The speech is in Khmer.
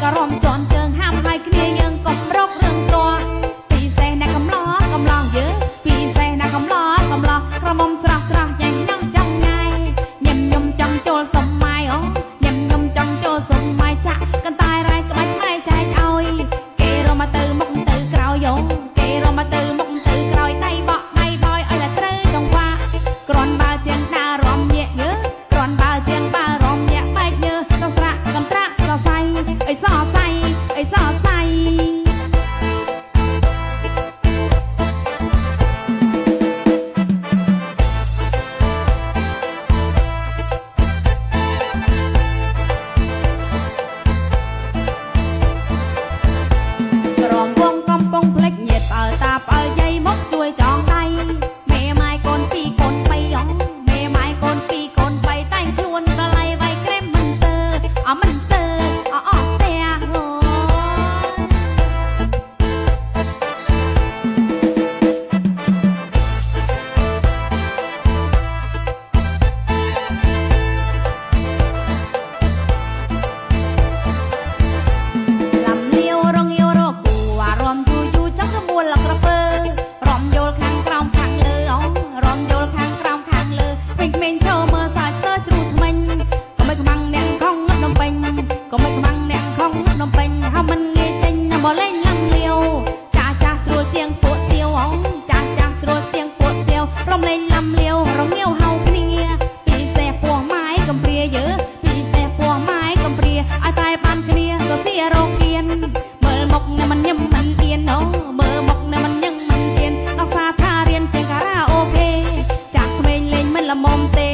ก็รอมจอนเจิงห้ามให้គ្នាយើងកុំរករឿងតពីសេះណាកំឡោកំឡងយើងពីសេះណាកំឡោកំឡោក្រមុំស្រស់ស្រស់យ៉ាងញ៉ាំចំងាយញឹមញឹមចង់ចូលសម័យអូញឹមញឹមចង់ចូលសម័យចាក់កន្តែរ៉ែក្បាច់ម៉ែចែកឲ្យគេរមទៅមុខទៅក្រោយយោគេរមទៅមុខទៅក្រោយដៃបក់ដៃបយឲ្យតែត្រូវចង្វាក់គ្រាន់បើជាងដើររំញាក់យើគ្រាន់បើជាងដើររំញាក់បែកយើសស្រាក់កន្ត្រាក់សរសៃអីសរសៃអីសរសៃជួយចងដៃមេម៉ាយកូនពីរកូនបីយ៉ងមេម៉ាយកូនពីរកូនបីតែងខ្លួនរលៃវាយក្រែមមិនស្ទើមិនស្ទើអស្ទះលំលាវរងយោរកគូអារម្មណ៍យូរចាំរមួលលក្រពើរំយល់ខាងក្រោមខាងលើរំយល់ខាងក្រោមខាងលើពេញក្មេងចូលមើលសាច់ស្ទើជ្រូថ្មិញក៏មិនខ្មាំងអ្នកខំនំពេញក៏មិនខ្មាំងអ្នកខំនំពេញហើយមិនងាយចេញមកលេងលំលាវចាស់ចាស់ស្រួលជាងពួកទៀវចាស់ចាស់ស្រួលជាងពួកទៀវរំលេងលំលាវរងាវហៅគ្នាពីសេះពោះម៉ាយកំព្រាយើពីសេះពោះម៉ាយកំព្រាឲ្យតែបានគ្នាក៏សៀរោគៀនមើលមុខអ្នកមិនញឹមមិនទៀនមើលមុខអ្នកមិនញឹមមិនទៀនដល់សាថារៀនទាំងការ៉ាអូខេចាក់ក្មេងលេងមិនល្មមទេ